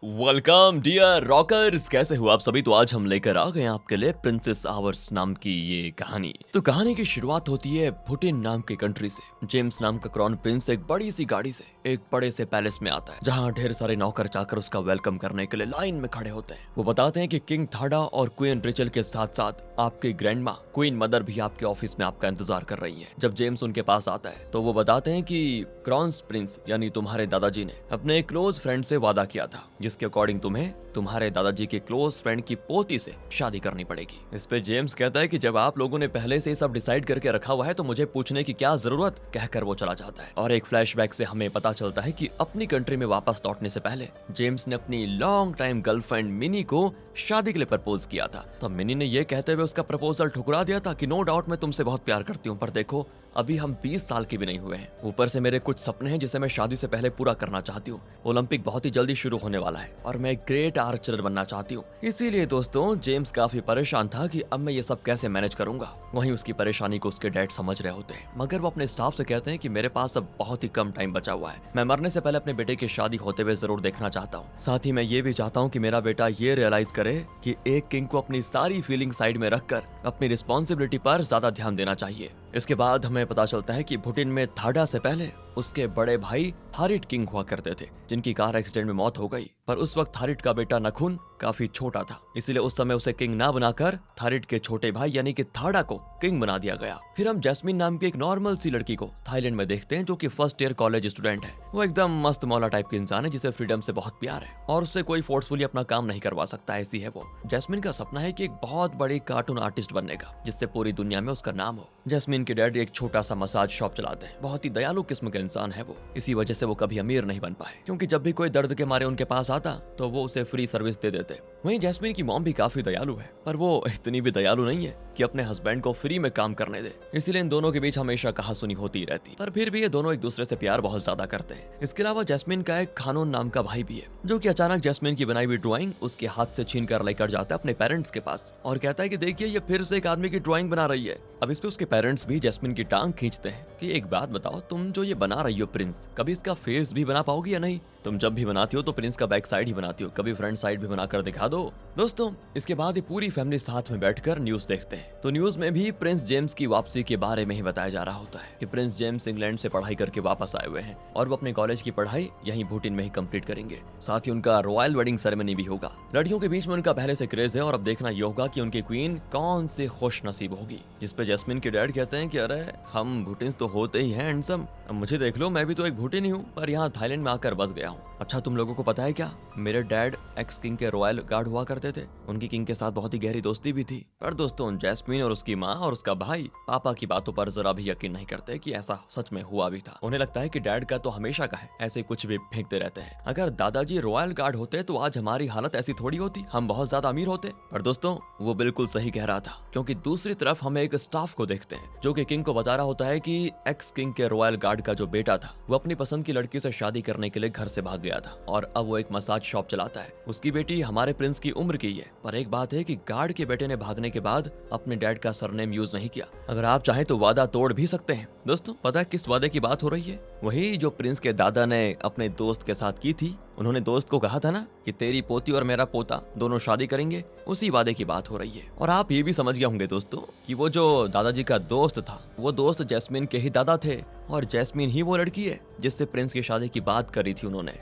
Welcome dear rockers, कैसे हो आप सभी। तो आज हम लेकर आ गए आपके लिए प्रिंसेस आवर्स नाम की ये कहानी। तो कहानी की शुरुआत होती है भूटान नाम की कंट्री से। जेम्स नाम का क्राउन प्रिंस एक बड़ी सी गाड़ी से एक बड़े से पैलेस में आता है, जहाँ ढेर सारे नौकर चाकर उसका वेलकम करने के लिए लाइन में खड़े होते हैं। वो बताते हैं कि किंग थाडा और क्वीन रिचल के साथ साथ आपकी ग्रैंड माँ क्वीन मदर भी आपके ऑफिस में आपका इंतजार कर रही है। जब जेम्स उनके पास आता है तो वो बताते हैं कि क्राउन प्रिंस यानी तुम्हारे दादाजी ने अपने एक क्लोज फ्रेंड से वादा किया था, जिसके अकॉर्डिंग तुम्हें तुम्हारे दादाजी के क्लोज फ्रेंड की पोती से शादी करनी पड़ेगी। इस पे जेम्स कहता है कि जब आप लोगों ने पहले से सब डिसाइड करके रखा हुआ है तो मुझे पूछने की क्या जरूरत, कहकर वो चला जाता है। और एक फ्लैशबैक से हमें पता चलता है कि अपनी कंट्री में वापस लौटने से पहले जेम्स ने अपनी लॉन्ग टाइम गर्लफ्रेंड मिनी को शादी के लिए प्रपोज किया था। तो मिनी ने ये कहते हुए उसका प्रपोजल ठुकरा दिया था कि नो डाउट मैं तुमसे बहुत प्यार करती हूँ, पर देखो अभी हम 20 साल के भी नहीं हुए हैं, ऊपर से मेरे कुछ सपने हैं जिसे मैं शादी से पहले पूरा करना चाहती हूँ। ओलंपिक बहुत ही जल्दी शुरू होने वाला है और मैं एक ग्रेट आर्चर बनना चाहती हूँ। इसीलिए दोस्तों जेम्स काफी परेशान था कि अब मैं ये सब कैसे मैनेज करूंगा। वहीं उसकी परेशानी को उसके डैड समझ रहे होते हैं, मगर वो अपने स्टाफ से कहते हैं कि मेरे पास अब बहुत ही कम टाइम बचा हुआ है, मैं मरने से पहले अपने बेटे की शादी होते हुए जरूर देखना चाहता हूँ। साथ ही मैं ये भी चाहता हूँ कि मेरा बेटा ये रियलाइज करे कि एक किंग को अपनी सारी फीलिंग साइड में रखकर अपनी रिस्पॉन्सिबिलिटी पर ज्यादा ध्यान देना चाहिए। इसके बाद हमें पता चलता है कि भूटान में थाडा से पहले उसके बड़े भाई थारिट किंग हुआ करते थे, जिनकी कार एक्सीडेंट में मौत हो गई। पर उस वक्त थारिट का बेटा नखुन काफी छोटा था, इसलिए उस समय उसे किंग ना बनाकर थारिट के छोटे भाई यानी कि थाडा को किंग बना दिया गया। फिर हम जैस्मिन नाम की एक नॉर्मल सी लड़की को थाईलैंड में देखते हैं, जो कि फर्स्ट ईयर कॉलेज स्टूडेंट है। वो एकदम मस्त मौला टाइप की इंसान है, जिसे फ्रीडम से बहुत प्यार है और उससे कोई फोर्सफुली अपना काम नहीं करवा सकता, ऐसी है वो। जैस्मिन का सपना है कि एक बहुत बड़ी कार्टून आर्टिस्ट बनने का, जिससे पूरी दुनिया में उसका नाम हो। जैस्मिन के डैड एक छोटा सा मसाज शॉप चलाते हैं, बहुत ही दयालु किस्म का इंसान है वो। इसी वजह से वो कभी अमीर नहीं बन पाए, क्योंकि जब भी कोई दर्द के मारे उनके पास आता तो वो उसे फ्री सर्विस दे देते। वहीं जैस्मिन की मॉम भी काफी दयालु है, पर वो इतनी भी दयालु नहीं है कि अपने हस्बैंड को फ्री में काम करने दे, इसलिए इन दोनों के बीच हमेशा कहासुनी होती रहती। पर फिर भी ये दोनों एक दूसरे से प्यार बहुत ज्यादा करते हैं। इसके अलावा जैस्मिन का एक खानून नाम का भाई भी है, जो कि अचानक जैस्मिन की बनाई हुई ड्राइंग उसके हाथ से छीन कर लेकर जाता है अपने पेरेंट्स के पास और कहता है कि देखिए ये फिर से एक आदमी की ड्राइंग बना रही है। अब इस पे उसके पेरेंट्स भी जैस्मिन की टांग खींचते हैं कि एक बात बताओ, तुम जो ये बना रही हो प्रिंस, कभी इसका फेस भी बना पाओगी या नहीं? तुम जब भी बनाती हो तो प्रिंस का बैक साइड ही बनाती हो, कभी फ्रंट साइड भी बनाकर दिखा दो। दोस्तों इसके बाद ये पूरी फैमिली साथ में बैठकर न्यूज देखते हैं। तो न्यूज में भी प्रिंस जेम्स की वापसी के बारे में ही बताया जा रहा होता है कि प्रिंस जेम्स इंग्लैंड से पढ़ाई करके वापस आए हुए हैं और वो अपने कॉलेज की पढ़ाई यहीं भूटान में ही कंप्लीट करेंगे। साथ ही उनका रॉयल वेडिंग सेरेमनी भी होगा। लड़कियों के बीच में उनका पहले से क्रेज है और अब देखना ये होगा कि उनकी क्वीन कौन से खुश नसीब होगी। जिस पे जैस्मिन के डैड कहते हैं कि अरे हम भूटान तो होते ही हैं हैंडसम, अब मुझे देख लो, मैं भी तो एक भूटानी हूँ, पर यहाँ थाईलैंड में आकर बस गया हूँ। अच्छा तुम लोगों को पता है क्या, मेरे डैड एक्स किंग के रॉयल गार्ड हुआ करते थे, उनकी किंग के साथ बहुत ही गहरी दोस्ती भी थी। पर दोस्तों जैस्मिन और उसकी माँ और उसका भाई पापा की बातों पर जरा भी यकीन नहीं करते कि ऐसा सच में हुआ भी था। उन्हें लगता है कि डैड का तो हमेशा का है, ऐसे कुछ भी फेंकते रहते हैं। अगर दादाजी रॉयल गार्ड होते तो आज हमारी हालत ऐसी थोड़ी होती, हम बहुत ज्यादा अमीर होते। पर दोस्तों वो बिल्कुल सही कह रहा था, क्योंकि दूसरी तरफ हम एक स्टाफ को देखते हैं जो कि किंग को बता रहा होता है कि एक्स किंग के रॉयल गार्ड का जो बेटा था वो अपनी पसंद की लड़की से शादी करने के लिए घर से भाग गया था और अब वो एक मसाज शॉप चलाता है। उसकी बेटी हमारे प्रिंस की उम्र की है, पर एक बात है कि गार्ड के बेटे ने भागने के बाद अपने डैड का सरनेम यूज नहीं किया। अगर आप चाहें तो वादा तोड़ भी सकते हैं। दोस्तों पता है किस वादे की बात हो रही है? वही जो प्रिंस के दादा ने अपने दोस्त के साथ की थी। उन्होंने दोस्त को कहा था ना कि तेरी पोती और मेरा पोता दोनों शादी करेंगे, उसी वादे की बात हो रही है। और आप ये भी समझ गए होंगे दोस्तों कि वो जो दादाजी का दोस्त था वो दोस्त जैस्मिन के ही दादा थे और जैस्मिन ही वो लड़की है जिससे प्रिंस की शादी की बात करी थी उन्होंने।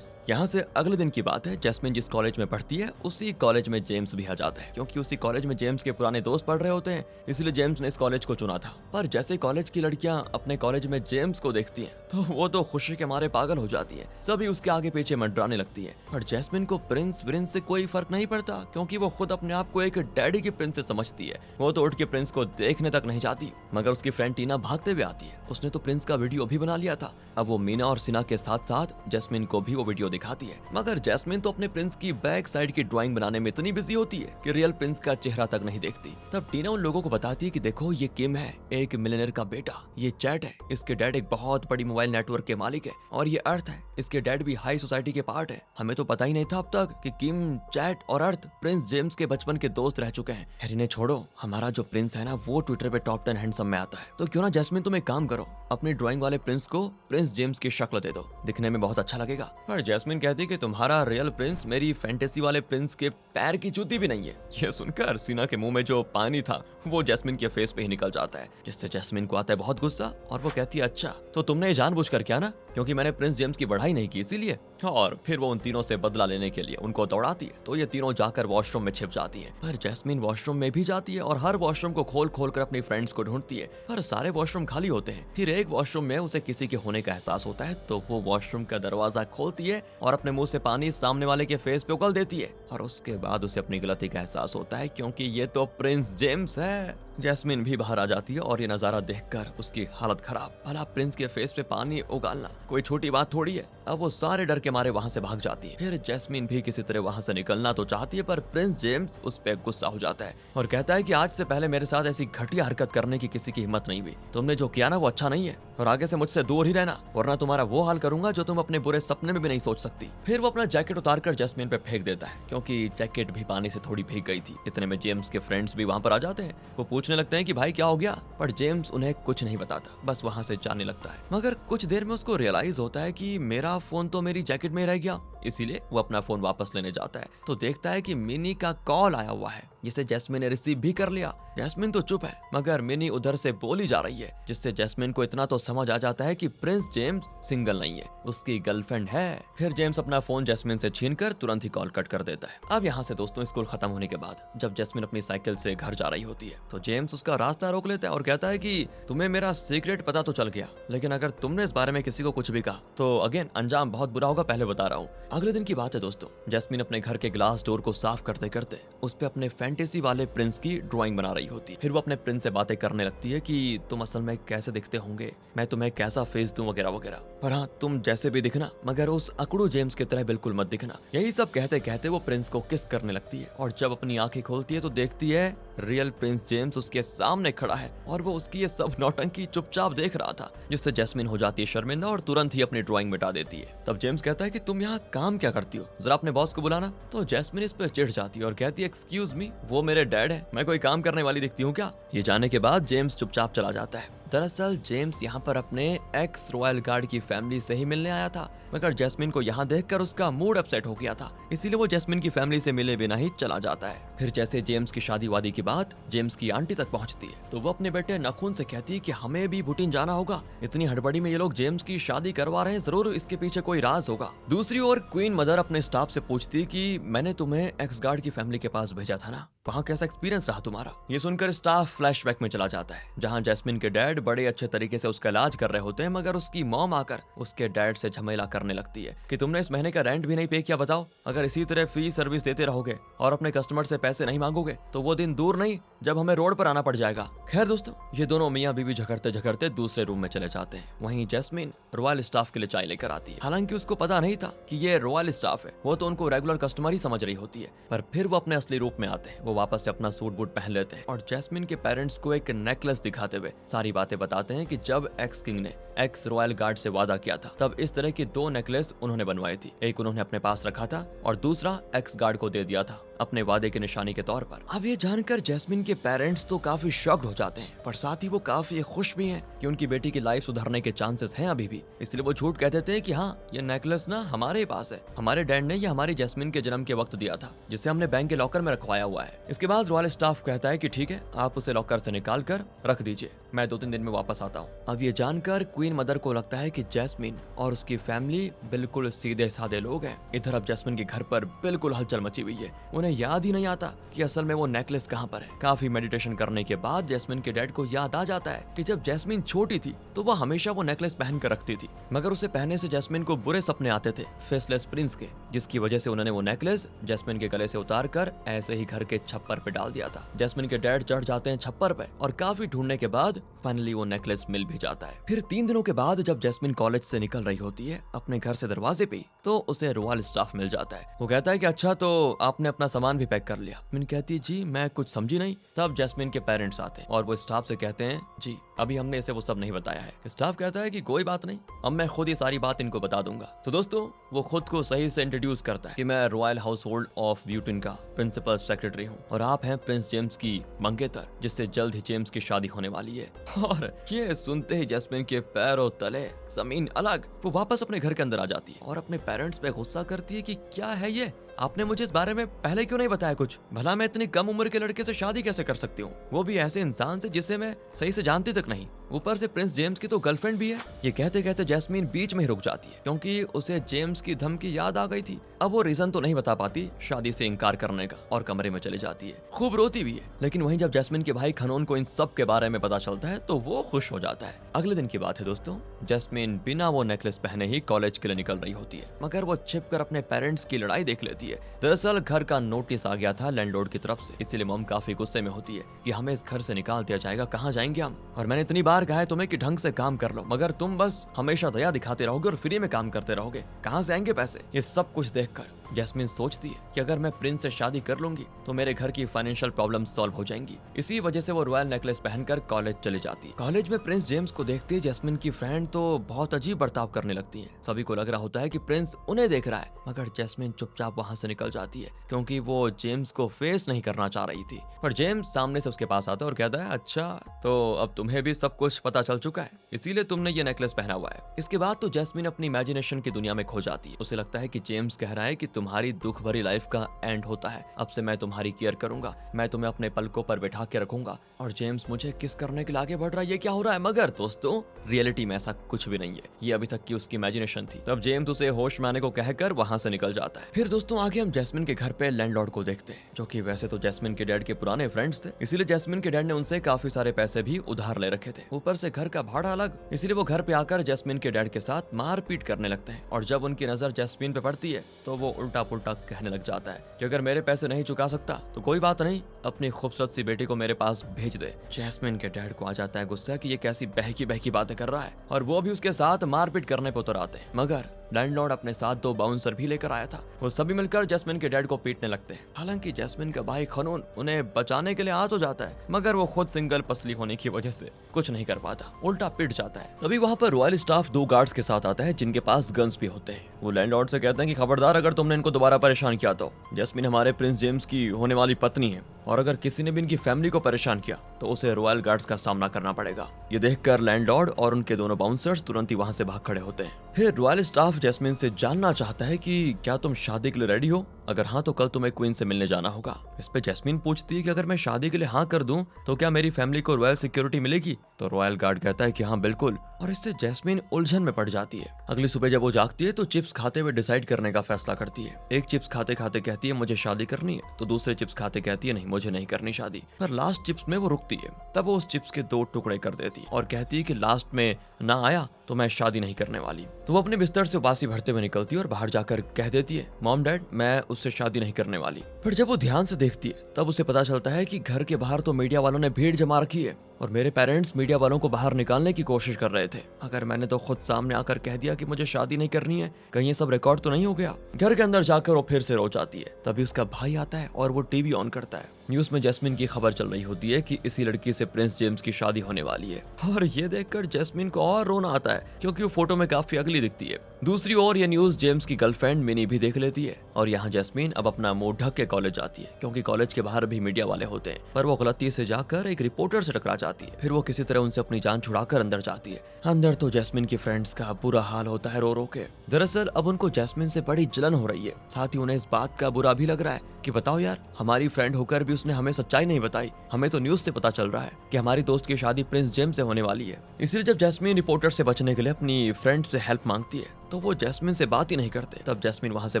यहाँ से अगले दिन की बात है। जैस्मिन जिस कॉलेज में पढ़ती है उसी कॉलेज में जेम्स भी आ जाता है, क्योंकि उसी कॉलेज में जेम्स के पुराने दोस्त पढ़ रहे होते हैं, इसलिए जेम्स ने इस कॉलेज को चुना था। पर जैसे कॉलेज की लड़कियां अपने कॉलेज में जेम्स को देखती हैं तो वो तो खुशी के मारे पागल हो जाती है, सभी उसके आगे पीछे मंडराने लगती है। पर जैस्मिन को प्रिंस से कोई फर्क नहीं पड़ता, क्योंकि वो खुद अपने आप को एक डैडी की प्रिंसेस समझती है। वो तो उठ के प्रिंस को देखने तक नहीं जाती, मगर उसकी फ्रेंड टीना भागते हुए आती है। उसने तो प्रिंस का वीडियो भी बना लिया था। अब वो मीना और सिना के साथ साथ जैस्मिन को भी वो वीडियो दिखाती है, मगर जैस्मिन तो अपने प्रिंस की बैक साइड की ड्राइंग बनाने में इतनी बिजी होती है कि रियल प्रिंस का चेहरा तक नहीं देखती। तब टीना उन लोगों को बताती है कि देखो ये किम है, एक मिलियनेयर का बेटा, ये चैट है, इसके डैड एक बहुत बड़ी मोबाइल नेटवर्क के मालिक है, और ये अर्थ है, इसके डैड भी हाई सोसाइटी के पार्ट है। हमें तो पता ही नहीं था अब तक कि किम, चैट और अर्थ प्रिंस जेम्स के बचपन के दोस्त रह चुके हैं। खैर इन्हें छोड़ो, हमारा जो प्रिंस है ना वो ट्विटर पे टॉप 10 हैंडसम में आता है, तो क्यों ना जैस्मिन तुम एक काम करो, अपनी ड्राइंग वाले प्रिंस को प्रिंस जेम्स की शक्ल दे दो, दिखने में बहुत अच्छा लगेगा। पर जैस्मिन जैस्मिन कहती कि तुम्हारा रियल प्रिंस मेरी फैंटेसी वाले प्रिंस के पैर की जूती भी नहीं है। ये सुनकर सीना के मुंह में जो पानी था वो जैस्मिन के फेस पे ही निकल जाता है, जिससे जैस्मिन को आता है बहुत गुस्सा और वो कहती है अच्छा तो तुमने ये जानबूझकर किया ना, क्योंकि मैंने प्रिंस जेम्स की बढ़ाई नहीं की इसीलिए। और फिर वो उन तीनों से बदला लेने के लिए उनको दौड़ाती है, तो ये तीनों जाकर वॉशरूम में छिप जाती है। पर जैस्मिन वॉशरूम में भी जाती है और हर वॉशरूम को खोल खोल कर अपनी फ्रेंड्स को ढूंढती है, पर सारे वॉशरूम खाली होते हैं। फिर एक वॉशरूम में उसे किसी के होने का एहसास होता है, तो वो वॉशरूम का दरवाजा खोलती है और अपने मुंह से पानी सामने वाले के फेस पे उगल देती है। और उसके बाद उसे अपनी गलती का एहसास होता है, क्योंकि ये तो प्रिंस जेम्स है। जैस्मिन भी बाहर आ जाती है और ये नजारा देखकर उसकी हालत खराब। भला प्रिंस के फेस पे पानी उगालना कोई छोटी बात थोड़ी है। अब वो सारे डर के मारे वहां से भाग जाती है। फिर जैस्मिन भी किसी तरह वहां से निकलना तो चाहती है, पर प्रिंस जेम्स उस पर गुस्सा हो जाता है और कहता है कि आज से पहले मेरे साथ ऐसी घटिया हरकत करने की किसी की हिम्मत नहीं हुई। तुमने जो किया ना वो अच्छा नहीं है और आगे से मुझसे दूर ही रहना, वरना तुम्हारा वो हाल करूंगा जो तुम अपने बुरे सपने में भी नहीं सोच सकती। फिर वो अपना जैकेट उतारकर जैस्मिन पे फेंक देता है, क्योंकि जैकेट भी पानी से थोड़ी भीग गई थी। इतने में जेम्स के फ्रेंड्स भी वहां पर आ जाते हैं। वो पूछने लगते हैं कि भाई क्या हो गया, पर जेम्स उन्हें कुछ नहीं बताता, बस वहां से जाने लगता है। मगर कुछ देर में उसको रियलाइज होता है कि मेरा फोन तो मेरी जैकेट में रह गया, इसीलिए वो अपना फोन वापस लेने जाता है तो देखता है कि मिनी का कॉल आया हुआ है, जिसे जैस्मिन ने रिसीव भी कर लिया। जैस्मिन तो चुप है, मगर मिनी उधर से बोली जा रही है, जिससे जैस्मिन को इतना तो समझ आ जाता है कि प्रिंस जेम्स सिंगल नहीं है, उसकी गर्लफ्रेंड है। फिर जेम्स अपना फोन जैस्मिन से छीनकर तुरंत ही कॉल कट कर देता है। अब यहाँ से दोस्तों स्कूल खत्म होने के बाद जब जैस्मिन अपनी साइकिल से घर जा रही होती है, तो जेम्स उसका रास्ता रोक लेता है और कहता है कि तुम्हें मेरा सीक्रेट पता तो चल गया, लेकिन अगर तुमने इस बारे में किसी को कुछ भी कहा तो अगेन अंजाम बहुत बुरा होगा, पहले बता रहा हूँ। अगले दिन की बात है दोस्तों, जैस्मिन अपने घर के ग्लास डोर को साफ करते करते उस पे अपने फैंटेसी वाले प्रिंस की ड्राइंग बना रही होती है। फिर वो अपने प्रिंस से बातें करने लगती है कि तुम असल में कैसे दिखते होंगे, मैं तुम्हें कैसा फेस दूं वगैरह वगैरह, पर हाँ तुम जैसे भी दिखना मगर उस अकड़ू जेम्स की तरह बिल्कुल मत दिखना। यही सब कहते कहते वो प्रिंस को किस करने लगती है और जब अपनी आंखें खोलती है तो देखती है रियल प्रिंस जेम्स उसके सामने खड़ा है और वो उसकी ये सब नौटंकी चुपचाप देख रहा था, जिससे जैस्मिन हो जाती है शर्मिंदा और तुरंत ही अपनी ड्राइंग मिटा देती है। तब जेम्स कहता है कि तुम यहाँ काम क्या करती हो, जरा अपने बॉस को बुलाना। तो जैस्मिन इस पर चिढ़ जाती है और कहती है एक्सक्यूज मी, वो मेरे डैड है, मैं कोई काम करने वाली दिखती हूँ क्या। ये जाने के बाद जेम्स चुपचाप चला जाता है। दरअसल जेम्स यहाँ पर अपने एक्स रॉयल गार्ड की फैमिली से ही मिलने आया था, मगर जैस्मिन को यहाँ देखकर उसका मूड अपसेट हो गया था, इसीलिए वो जैस्मिन की फैमिली से मिले बिना ही चला जाता है। फिर जैसे जेम्स की शादी वादी की बात जेम्स की आंटी तक पहुँचती है, तो वो अपने बेटे नखून से कहती है कि हमें भी बुटीन जाना होगा, इतनी हड़बड़ी में ये लोग जेम्स की शादी करवा रहे हैं, जरूर इसके पीछे कोई राज होगा। दूसरी ओर क्वीन मदर अपने स्टाफ से पूछती कि मैंने तुम्हें एक्स गार्ड की फैमिली के पास भेजा था ना, वहाँ कैसा एक्सपीरियंस रहा तुम्हारा। ये सुनकर स्टाफ फ्लैशबैक में चला जाता है, जहाँ जैस्मिन के डैड बड़े अच्छे तरीके से उसका इलाज कर रहे होते हैं, मगर उसकी मॉम आकर उसके डैड से झमेला करने लगती है कि तुमने इस महीने का रेंट भी नहीं पे किया, बताओ अगर इसी तरह फ्री सर्विस देते रहोगे और अपने कस्टमर से पैसे नहीं मांगोगे तो वो दिन दूर नहीं जब हमें रोड पर आना पड़ जाएगा। खैर दोस्तों, ये दोनों मियाँ बीवी झगड़ते झगड़ते दूसरे रूम में चले जाते हैं। वहीं जैस्मिन रॉयल स्टाफ के लिए चाय लेकर आती है। हालांकि उसको पता नहीं था कि ये रॉयल स्टाफ है, वो तो उनको रेगुलर कस्टमर ही समझ रही होती है। पर फिर वो अपने असली रूप में आते हैं, वो वापस से अपना सूट बूट पहन लेते हैं और जैस्मिन के पेरेंट्स को एक नेकलेस दिखाते हुए सारी बातें बताते हैं कि जब एक्स किंग ने एक्स रॉयल गार्ड से वादा किया था तब इस तरह की 2 नेकलेस उन्होंने बनवाई थी, एक उन्होंने अपने पास रखा था और दूसरा एक्स गार्ड को दे दिया था अपने वादे की निशानी के तौर पर। अब ये जानकर जैस्मिन के पेरेंट्स तो काफी शॉक्ड हो जाते हैं, पर साथ ही वो काफी खुश भी हैं कि उनकी बेटी की लाइफ सुधरने के चांसेस हैं अभी भी, इसलिए वो झूठ कह देते हैं कि हाँ ये नेकलेस ना हमारे पास है, हमारे डैड ने ये हमारी जैस्मिन के जन्म के वक्त दिया था, जिसे हमने बैंक के लॉकर में रखवाया हुआ है। इसके बाद रॉयल स्टाफ कहता है कि ठीक है आप उसे लॉकर से निकाल कर रख दीजिए, मैं 2-3 दिन में वापस आता हूँ। अब ये जानकर क्वीन मदर को लगता है कि जैस्मिन और उसकी फैमिली बिल्कुल सीधे साधे लोग हैं। इधर अब जैस्मिन के घर पर बिल्कुल हलचल मची हुई है, उन्हें याद ही नहीं आता कि असल में वो नेकलेस कहाँ पर है। काफी मेडिटेशन करने के बाद जैस्मिन के डैड को याद आ जाता है कि जब जैस्मिन छोटी थी तो वो हमेशा वो नेकलेस पहन कर रखती थी, मगर उसे पहनने से जैस्मिन को बुरे सपने आते थे फेसलेस प्रिंस के, जिसकी वजह से उन्होंने वो नेकलेस जैस्मिन के गले से उतार कर ऐसे ही घर के छप्पर पे डाल दिया था। जैस्मिन के डैड चढ़ जाते हैं छप्पर पे और काफी ढूंढने के बाद फाइनली वो नेकलेस मिल भी जाता है। फिर 3 दिनों के बाद जब जैस्मिन कॉलेज से निकल रही होती है अपने घर से दरवाजे पे, तो उसे रॉयल स्टाफ मिल जाता है। वो कहता है कि अच्छा तो आपने अपना सामान भी पैक कर लिया। मिन कहती जी मैं कुछ समझी नहीं। तब जैस्मिन के पेरेंट्स आते हैं और वो स्टाफ से कहते हैं जी अभी हमने इसे वो सब नहीं बताया है। स्टाफ कहता है कि कोई बात नहीं, अब मैं खुद ये सारी बात इनको बता दूंगा। तो दोस्तों वो खुद को सही से इंट्रोड्यूस करता है कि मैं royal house hold of butane का प्रिंसिपल सेक्रेटरी हूँ और आप हैं प्रिंस जेम्स की मंगेतर, जिससे जल्द ही जेम्स की शादी होने वाली है। और ये सुनते ही जैस्मिन के पैरों तले जमीन अलग। वो वापस अपने घर के अंदर आ जाती है और अपने पेरेंट्स पे गुस्सा करती है कि क्या है ये, आपने मुझे इस बारे में पहले क्यों नहीं बताया कुछ, भला मैं इतनी कम उम्र के लड़के से शादी कैसे कर सकती हूँ, वो भी ऐसे इंसान से जिसे मैं सही से जानती तक नहीं, ऊपर से प्रिंस जेम्स की तो गर्लफ्रेंड भी है। ये कहते कहते जैस्मिन बीच में ही रुक जाती है क्योंकि उसे जेम्स की धमकी याद आ गई थी। अब वो रीजन तो नहीं बता पाती शादी से इनकार करने का और कमरे में चली जाती है, खूब रोती भी है। लेकिन वहीं जब जैस्मिन के भाई खनोन को इन सब के बारे में पता चलता है तो वो खुश हो जाता है। अगले दिन की बात है दोस्तों, जैस्मिन बिना वो नेकलेस पहने ही कॉलेज के लिए निकल रही होती है, मगर वो छिप कर अपने पेरेंट्स की लड़ाई देख लेती है। दरअसल घर का नोटिस आ गया था लैंडलॉर्ड की तरफ से, इसीलिए मॉम काफी गुस्से में होती है कि हमें इस घर से निकाल दिया जाएगा, कहाँ जाएंगे हम, और मैंने इतनी बार कहा है तुम्हें कि ढंग से काम कर लो, मगर तुम बस हमेशा दया दिखाते रहोगे और फ्री में काम करते रहोगे, कहाँ से आएंगे पैसे। ये सब कुछ देखकर जैस्मिन सोचती है कि अगर मैं प्रिंस से शादी कर लूंगी तो मेरे घर की फाइनेंशियल प्रॉब्लम सॉल्व हो जाएंगी। इसी वजह से वो रॉयल नेकलेस पहनकर कॉलेज चली जाती है। कॉलेज में प्रिंस जेम्स को देखते ही जैस्मिन की फ्रेंड तो बहुत अजीब बर्ताव करने लगती है। सभी को लग रहा होता है कि प्रिंस उन्हें देख रहा है, मगर जैस्मिन चुपचाप वहां से निकल जाती है क्योंकि वो जेम्स को फेस नहीं करना चाह रही थी। पर जेम्स सामने से उसके पास आता है और कहता है, अच्छा तो अब तुम्हें भी सब कुछ पता चल चुका है, इसीलिए तुमने ये नेकलेस पहना हुआ है। इसके बाद तो जैस्मिन अपनी इमेजिनेशन की दुनिया में खो जाती है। उसे लगता है कि जेम्स कह रहा है कि तुम्हारी दुख भरी लाइफ का एंड होता है, अब से मैं तुम्हारी केयर करूंगा, मैं तुम्हें अपने पलकों पर बैठा के रखूंगा और जेम्स मुझे किस करने के लिए आगे बढ़ रहा है, ये क्या हो रहा है। मगर दोस्तों रियलिटी में ऐसा कुछ भी नहीं है, ये अभी तक की उसकी इमेजिनेशन थी। तब जेम्स उसे होश में आने को कहकर वहां से निकल जाता है। फिर दोस्तों आगे हम जैस्मिन के घर पे लैंडलॉर्ड को देखते हैं, जो कि वैसे तो जैस्मिन के डैड के पुराने फ्रेंड्स थे, इसीलिए जैस्मिन के डैड ने उनसे काफी सारे पैसे भी उधार ले रखे थे, ऊपर से घर का भाड़ा अलग, इसीलिए वो घर पे आकर जैस्मिन के डैड के साथ मारपीट करने लगते हैं। और जब उनकी नजर जैस्मिन पे पड़ती है तो वो उल्टा पुल्टा कहने लग जाता है कि अगर मेरे पैसे नहीं चुका सकता तो कोई बात नहीं, अपनी खूबसूरत सी बेटी को मेरे पास भेज दे। जैस्मिन के डैड को आ जाता है गुस्सा कि ये कैसी बहकी बहकी बातें कर रहा है, और वो भी उसके साथ मारपीट करने पर उतर आते हैं। मगर लैंडलॉर्ड अपने साथ 2 बाउंसर भी लेकर आया था, वो सभी मिलकर जैस्मिन के डैड को पीटने लगते हैं। हालांकि जैस्मिन का भाई खनून उन्हें बचाने के लिए आ तो जाता है, मगर वो खुद सिंगल पसली होने की वजह से कुछ नहीं कर पाता, उल्टा पिट जाता है। तभी वहाँ पर रॉयल स्टाफ 2 गार्ड्स के साथ आता है जिनके पास गन्स भी होते हैं। वो लैंडलॉर्ड से कहते हैं कि खबरदार अगर तुमने इनको दोबारा परेशान किया तो, जैस्मिन हमारे प्रिंस जेम्स की होने वाली पत्नी है और अगर किसी ने भी इनकी फैमिली को परेशान किया तो उसे रॉयल गार्ड्स का सामना करना पड़ेगा। ये देखकर लैंडलॉर्ड और उनके दोनों बाउंसर्स तुरंत ही वहां से भाग खड़े होते हैं। फिर रॉयल स्टाफ जैस्मिन से जानना चाहता है कि क्या तुम शादी के लिए रेडी हो, अगर हाँ तो कल तुम्हें क्वीन से मिलने जाना होगा। इस पे जैस्मिन पूछती है कि अगर मैं शादी के लिए हाँ कर दूं तो क्या मेरी फैमिली को रॉयल सिक्योरिटी मिलेगी, तो रॉयल गार्ड कहता है कि हाँ बिल्कुल, और इससे जैस्मिन उलझन में पड़ जाती है। अगली सुबह जब वो जागती है तो चिप्स खाते हुए डिसाइड करने का फैसला करती है। एक चिप्स खाते खाते कहती है मुझे शादी करनी है, तो दूसरे चिप्स खाते कहती है नहीं मुझे नहीं करनी शादी। पर लास्ट चिप्स में वो रुकती है, तब वो उस चिप्स के 2 टुकड़े कर देती है और कहती है कि लास्ट में ना आया तो मैं शादी नहीं करने वाली। तो वो अपने बिस्तर से उबासी भरते हुए निकलती है और बाहर जाकर कह देती है मॉम डैड मैं उससे शादी नहीं करने वाली। फिर जब वो ध्यान से देखती है तब उसे पता चलता है कि घर के बाहर तो मीडिया वालों ने भीड़ जमा रखी है और मेरे पेरेंट्स मीडिया वालों को बाहर निकालने की कोशिश कर रहे थे। अगर मैंने तो खुद सामने आकर कह दिया कि मुझे शादी नहीं करनी है, कहीं ये सब रिकॉर्ड तो नहीं हो गया। घर के अंदर जाकर वो फिर से रो जाती है। तभी उसका भाई आता है और वो टीवी ऑन करता है। न्यूज में जैस्मिन की खबर चल रही होती है कि इसी लड़की से प्रिंस जेम्स की शादी होने वाली है, और ये देखकर जैस्मिन को और रोना आता है क्योंकि वो फोटो में काफी अगली दिखती है। दूसरी ओर ये न्यूज जेम्स की गर्लफ्रेंड मिनी भी देख लेती है और यहाँ जैस्मिन अब अपना मुंह ढक के कॉलेज जाती है क्योंकि कॉलेज के बाहर भी मीडिया वाले होते हैं। पर वो गलती से जाकर एक रिपोर्टर से टकरा जाती है। फिर वो किसी तरह उनसे अपनी जान छुड़ाकर अंदर जाती है। अंदर तो जैस्मिन की फ्रेंड्स का बुरा हाल होता है रो रो के। दरअसल अब उनको जैस्मिन से बड़ी जलन हो रही है, साथ ही उन्हें इस बात का बुरा भी लग रहा है कि बताओ यार, हमारी फ्रेंड होकर भी उसने हमें सच्चाई नहीं बताई। हमें तो न्यूज से पता चल रहा है कि हमारी दोस्त की शादी प्रिंस जेम्स से होने वाली है। इसलिए जब जैस्मिन रिपोर्टर से बचने के लिए अपनी फ्रेंड से हेल्प मांगती है तो वो जैस्मिन से बात ही नहीं करते। तब जैस्मिन वहां से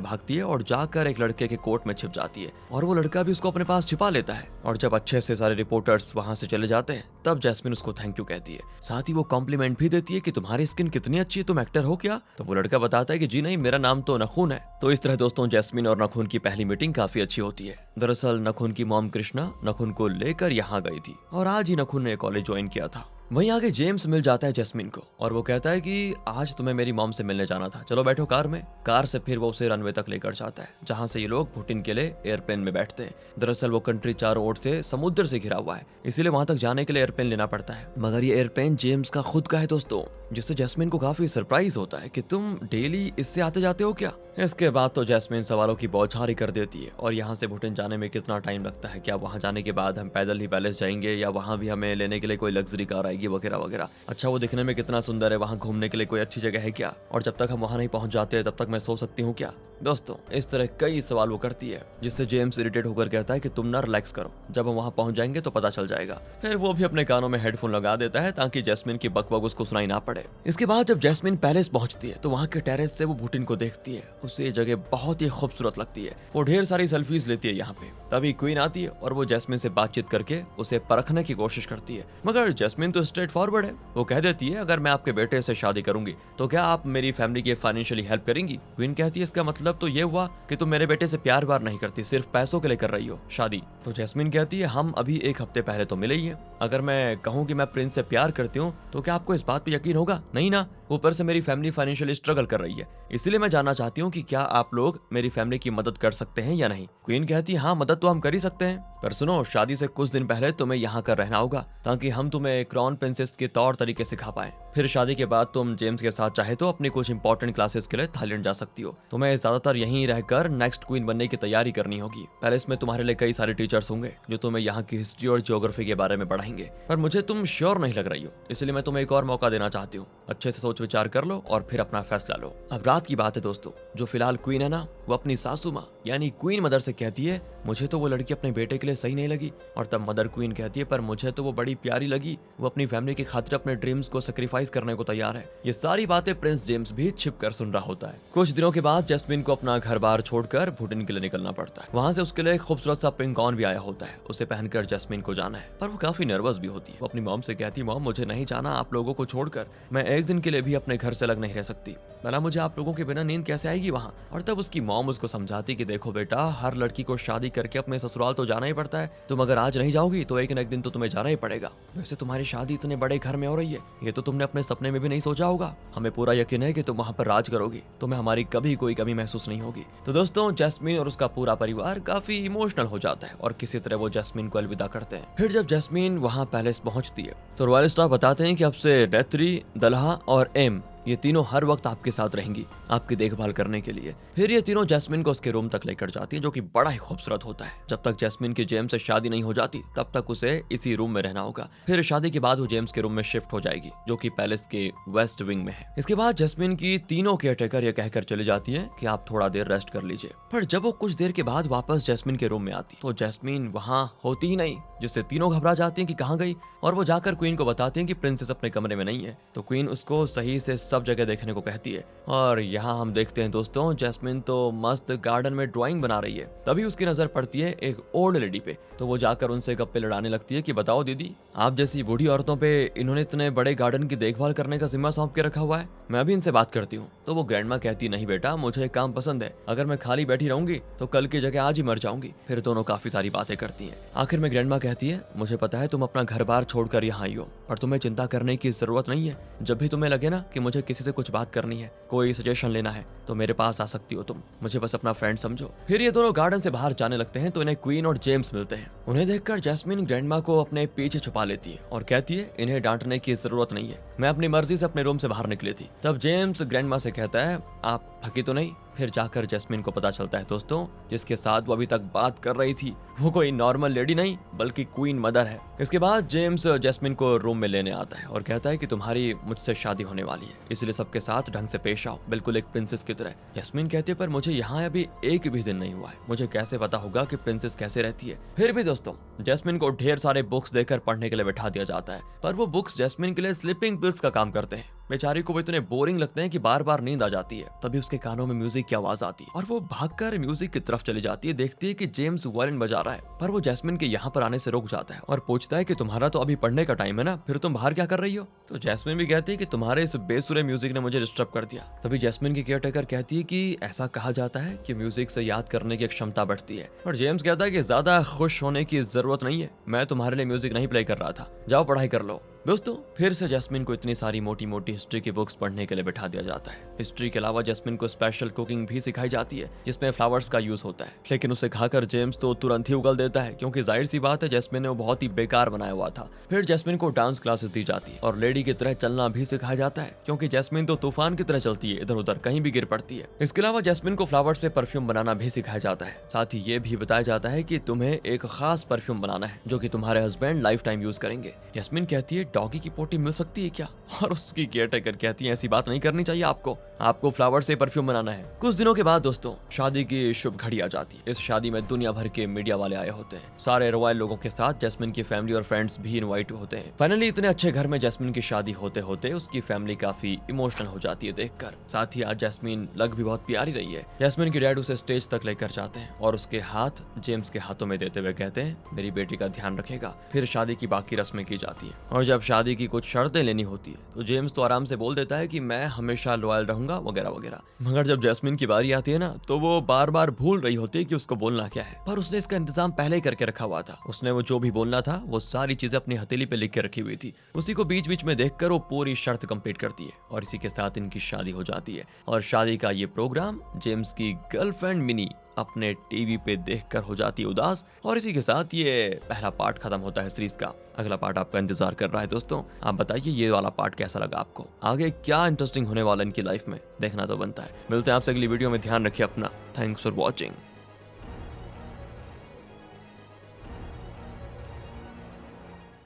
भागती है और जाकर एक लड़के के कोट में छिप जाती है और वो लड़का भी उसको अपने पास छिपा लेता है। और जब अच्छे से सारे रिपोर्टर्स वहां से चले जाते हैं तब जैस्मिन उसको थैंक यू कहती है। साथ ही वो कॉम्प्लीमेंट भी देती है कि तुम्हारी स्किन कितनी अच्छी है, तुम एक्टर हो क्या? तो वो लड़का बताता है कि जी नहीं, मेरा नाम तो नखून है। तो इस तरह दोस्तों जैस्मिन और नखून की पहली मीटिंग काफी अच्छी होती है। दरअसल नखून की मॉम कृष्णा नखून को लेकर यहाँ गई थी और आज ही नखून ने कॉलेज ज्वाइन किया था। वहीं आगे जेम्स मिल जाता है जैस्मिन को और वो कहता है कि आज तुम्हें मेरी मॉम से मिलने जाना था, चलो बैठो कार में। कार से फिर वो उसे रनवे तक लेकर जाता है जहां से ये लोग पुटिन के लिए एयरप्लेन में बैठते हैं। दरअसल वो कंट्री चारों ओर से समुद्र से घिरा हुआ है, इसीलिए वहां तक जाने के लिए एयरप्लेन लेना पड़ता है। मगर ये एयरप्लेन जेम्स का खुद का है दोस्तों, जिससे जैस्मिन को काफी सरप्राइज होता है कि तुम डेली इससे आते जाते हो क्या। इसके बाद तो जैस्मिन सवालों की बौछारी कर देती है और यहाँ से भूटान जाने में कितना टाइम लगता है, क्या वहाँ जाने के बाद हम पैदल ही पैलेस जाएंगे या वहाँ भी हमें लेने के लिए कोई लग्जरी कार आएगी वगैरह वगैरह। अच्छा वो दिखने में कितना सुंदर है, वहाँ घूमने के लिए कोई अच्छी जगह है क्या, और जब तक हम वहाँ नहीं पहुँच जाते तब तक मैं सो सकती हूँ क्या। दोस्तों इस तरह कई सवाल वो करती है, जिससे जेम्स इरिटेट होकर कहता है कि तुम ना रिलैक्स करो, जब हम वहाँ पहुँच जाएंगे तो पता चल जाएगा। फिर वो भी अपने कानों में हेडफोन लगा देता है ताकि जैस्मिन की बकबक उसको सुनाई ना पड़े। इसके बाद जब जैस्मिन पैलेस पहुंचती है तो वहाँ के टेरेस से वो भूटिन को देखती है। उसे ये जगह बहुत ही खूबसूरत लगती है, वो ढेर सारी सेल्फीज लेती है यहाँ पे। तभी क्वीन आती है और वो जैस्मिन से बातचीत करके उसे परखने की कोशिश करती है। मगर जैस्मिन तो स्ट्रेट फॉरवर्ड है, वो कह देती है अगर मैं आपके बेटे से शादी करूंगी तो क्या आप मेरी फैमिली की फाइनेंशियली हेल्प करेंगी। क्वीन कहती है इसका मतलब तो ये हुआ कि तुम मेरे बेटे से प्यार वार नहीं करती, सिर्फ पैसों के लिए कर रही हो शादी। तो जैस्मिन कहती है हम अभी एक हफ्ते पहले तो मिले ही हैं, अगर मैं कहूँ कि मैं प्रिंस से प्यार करती हूँ तो क्या आपको इस बात पे यकीन होगा। नहीं ना, ऊपर से मेरी फैमिली फाइनेंशियली स्ट्रगल कर रही है, इसलिए मैं जानना चाहती हूँ कि क्या आप लोग मेरी फैमिली की मदद कर सकते हैं या नहीं। क्वीन कहती है हाँ मदद तो हम कर ही सकते हैं, पर सुनो शादी से कुछ दिन पहले तुम्हें यहाँ कर रहना होगा ताकि हम तुम्हें क्राउन प्रिंसेस के तौर तरीके सिखा पाए। फिर शादी के बाद तुम जेम्स के साथ चाहे तो अपनी कुछ इंपॉर्टेंट क्लासेस के लिए थाईलैंड जा सकती हो। तुम्हें ज्यादातर यहीं रहकर नेक्स्ट क्वीन बनने की तैयारी करनी होगी। पैलेस में तुम्हारे लिए कई सारे टीचर्स होंगे जो तुम्हें यहाँ की हिस्ट्री और ज्योग्राफी के बारे में पढ़ाएंगे, पर मुझे तुम श्योर नहीं लग रही हो, इसलिए मैं तुम्हें एक और मौका देना चाहती हूँ। अच्छे से सोच विचार कर लो और फिर अपना फैसला लो। अब रात की बात है दोस्तों, जो फिलहाल क्वीन है ना वो अपनी सासू माँ यानी क्वीन मदर से कहती है मुझे तो वो लड़की अपने बेटे के लिए सही नहीं लगी, और तब मदर क्वीन कहती है पर मुझे तो वो बड़ी प्यारी लगी, वो अपनी फैमिली की खातिर अपने ड्रीम्स को सेक्रीफाइस करने को तैयार है। ये सारी बातें प्रिंस जेम्स भी छिप कर सुन रहा होता है। कुछ दिनों के बाद जैस्मिन को अपना घर बार छोड़कर भूटान के लिए निकलना पड़ता है। वहाँ से उसके लिए एक खूबसूरत सा पिंक गाउन भी आया होता है, उसे पहनकर जैस्मिन को जाना है, पर वो काफी नर्वस भी होती है। वो अपनी मॉम से कहती है मॉम मुझे नहीं जाना आप लोगों को छोड़कर, मैं एक दिन के लिए भी अपने घर से अलग नहीं रह सकती, भला मुझे आप लोगों के बिना नींद कैसे आएगी वहाँ। और तब उसकी मॉम उसको समझाती कि देखो बेटा हर लड़की को शादी करके अपने ससुराल तो जाना ही पड़ता है, तुम अगर आज नहीं जाओगी तो एक न एक दिन तो तुम्हें जाना ही पड़ेगा। वैसे तुम्हारी शादी इतने बड़े घर में हो रही है, ये तो तुमने अपने सपने में भी नहीं सोचा होगा, हमें पूरा यकीन है कि तुम वहाँ पर राज करोगी, तुम्हें हमारी कभी कोई कमी महसूस नहीं होगी। तो दोस्तों जैस्मिन और उसका पूरा परिवार काफी इमोशनल हो जाता है और किसी तरह वो जैस्मिन को अलविदा करते हैं। फिर जब जैस्मिन वहाँ पैलेस पहुंचती है तो रॉयल स्टाफ बताते हैं कि अब से नेत्री, दल्हा और एम ये तीनों हर वक्त आपके साथ रहेंगी आपकी देखभाल करने के लिए। फिर ये तीनों जैस्मिन को उसके रूम तक लेकर जाती है जो कि बड़ा ही खूबसूरत होता है। जब तक जैस्मिन की जेम्स से शादी नहीं हो जाती तब तक उसे इसी रूम में रहना होगा। फिर शादी के बाद वो जेम्स के रूम में शिफ्ट हो जाएगी जो कि पैलेस के वेस्ट विंग में है। इसके बाद जैस्मिन की तीनों केयरटेकर ये कहकर चली जाती है कि आप थोड़ा देर रेस्ट कर लीजिए। पर जब वो कुछ देर के बाद वापस जैस्मिन के रूम में आती तो जैस्मिन वहाँ होती ही नहीं, जिससे तीनों घबरा जाती हैं कि कहाँ गई, और वो जाकर क्वीन को बताती हैं कि प्रिंसेस अपने कमरे में नहीं है। तो क्वीन उसको सही से सब जगह देखने को कहती है और यहाँ हम देखते हैं दोस्तों जैस्मिन तो मस्त गार्डन में ड्राइंग बना रही है। तभी उसकी नजर पड़ती है एक ओल्ड लेडी पे, तो वो जाकर उनसे गप्पे लड़ाने लगती है कि बताओ दीदी आप जैसी बूढ़ी औरतों पे इन्होंने इतने बड़े गार्डन की देखभाल करने का जिम्मा सौंप के रखा हुआ है, मैं अभी इनसे बात करती हूँ। तो वो ग्रैंडमा कहती नहीं बेटा मुझे काम पसंद है, अगर मैं खाली बैठी रहूंगी तो कल की जगह आज ही मर जाऊंगी। फिर दोनों काफी सारी बातें करती हैं। आखिर में ग्रैंडमा कहती है मुझे पता है तुम अपना घर बार छोड़कर यहाँ आई हो, पर तुम्हें चिंता करने की जरूरत नहीं है। जब भी तुम्हें लगे ना कि मुझे किसी से कुछ बात करनी है, कोई सजेशन लेना है, तो मेरे पास आ सकती हो तुम, मुझे बस अपना फ्रेंड समझो। फिर ये दोनों गार्डन से बाहर जाने लगते हैं तो इन्हें क्वीन और जेम्स मिलते हैं। उन्हें देखकर जैस्मिन ग्रैंडमा को अपने पीछे छुपा लेती है और कहती है इन्हें डांटने की जरूरत नहीं है, मैं अपनी मर्जी से अपने रूम से बाहर निकली थी। तब जेम्स ग्रैंडमा से कहता है आप थकी तो नहीं। फिर जाकर जैस्मिन को पता चलता है दोस्तों जिसके साथ वो अभी तक बात कर रही थी वो कोई नॉर्मल लेडी नहीं बल्कि क्वीन मदर है। इसके बाद जेम्स जैस्मिन को रूम में लेने आता है और कहता है कि तुम्हारी मुझसे शादी होने वाली है, इसलिए सबके साथ ढंग से पेश आओ, बिल्कुल एक प्रिंसेस की तरह। जैस्मिन कहती है पर मुझे यहाँ अभी एक भी दिन नहीं हुआ है, मुझे कैसे पता होगा कि प्रिंसेस कैसे रहती है। फिर भी दोस्तों जैस्मिन को ढेर सारे बुक्स देकर पढ़ने के लिए बैठा दिया जाता है, पर वो बुक्स जैस्मिन के लिए स्लीपिंग पिल्स का काम करते हैं। बेचारी को वो इतने बोरिंग लगते हैं कि बार बार नींद आ जाती है। तभी उसके कानों में म्यूजिक की आवाज आती है और वो भागकर म्यूजिक की तरफ चली जाती है। देखती है कि जेम्स वायलिन बजा रहा है, पर वो जैस्मिन के यहाँ पर आने से रुक जाता है और पूछता है कि तुम्हारा तो अभी पढ़ने का टाइम है ना, फिर तुम बाहर क्या कर रही हो। तो जैस्मिन भी कहती है कि तुम्हारे इस बेसुरे म्यूजिक ने मुझे डिस्टर्ब कर दिया। तभी जैस्मिन की केयरटेकर कहती है कि ऐसा कहा जाता है कि म्यूजिक से याद करने की क्षमता बढ़ती है। और जेम्स कहता है कि ज्यादा खुश होने की जरूरत नहीं है, मैं तुम्हारे लिए म्यूजिक नहीं प्ले कर रहा था, जाओ पढ़ाई कर लो। दोस्तों फिर से जैस्मिन को इतनी सारी मोटी मोटी हिस्ट्री की बुक्स पढ़ने के लिए बैठा दिया जाता है। हिस्ट्री के अलावा जैस्मिन को स्पेशल कुकिंग भी सिखाई जाती है जिसमें फ्लावर्स का यूज होता है, लेकिन उसे खाकर जेम्स तो तुरंत ही उगल देता है क्योंकि जाहिर सी बात है जैस्मिन ने वो बहुत ही बेकार बनाया हुआ था। फिर जैस्मिन को डांस क्लासेस दी जाती है और लेडी की तरह चलना भी सिखाया जाता है क्योंकि जैस्मिन तो तूफान की तरह चलती है, इधर उधर कहीं भी गिर पड़ती है। इसके अलावा जैस्मिन को फ्लावर से परफ्यूम बनाना भी सिखाया जाता है। साथ ही ये भी बताया जाता है कि तुम्हें एक खास परफ्यूम बनाना है जो कि तुम्हारे हस्बैंड लाइफ टाइम यूज करेंगे। जैस्मिन कहती है डॉगी की पोटी मिल सकती है क्या, और उसकी केयरटेकर कहती है ऐसी बात नहीं करनी चाहिए, आपको फ्लावर से परफ्यूम बनाना है। कुछ दिनों के बाद दोस्तों शादी की शुभ घड़ी आ जाती है। इस शादी में दुनिया भर के मीडिया वाले आए होते हैं। सारे रॉयल लोगों के साथ जैस्मिन की फैमिली और फ्रेंड्स भी इनवाइट होते हैं। फाइनली इतने अच्छे घर में जैस्मिन की शादी होते होते उसकी फैमिली काफी इमोशनल हो जाती है देखकर। साथ ही आज जैस्मिन लग भी बहुत प्यारी रही है। जैस्मिन के डैड उसे स्टेज तक लेकर जाते हैं और उसके हाथ जेम्स के हाथों में देते हुए कहते हैं मेरी बेटी का ध्यान रखेगा। फिर शादी की बाकी रस्में की जाती है और जब शादी की कुछ शर्तें लेनी होती है तो जेम्स तो आराम से बोल देता है कि मैं हमेशा लॉयल रहूंगा वगैरह वगैरह। मगर जब जैस्मिन की बारी आती है ना तो वो बार बार भूल रही होती है कि उसको बोलना क्या है, पर उसने इसका इंतजाम पहले ही करके रखा हुआ था। उसने वो जो भी बोलना था वो सारी चीजें अपनी हथेली पे लिख के रखी हुई थी। उसी को बीच बीच में देखकर वो पूरी शर्त कंप्लीट करती है और इसी के साथ इनकी शादी हो जाती है। और शादी का ये प्रोग्राम जेम्स की गर्लफ्रेंड मिनी अपने टीवी पे देखकर हो जाती है उदास। और इसी के साथ ये पहला पार्ट खत्म होता है सीरीज का। अगला पार्ट आपका इंतजार कर रहा है दोस्तों। आप बताइए ये वाला पार्ट कैसा लगा आपको, आगे क्या इंटरेस्टिंग होने वाला इनकी लाइफ में देखना तो बनता है। मिलते हैं आपसे अगली वीडियो में, ध्यान रखिए अपना। Thanks for watching.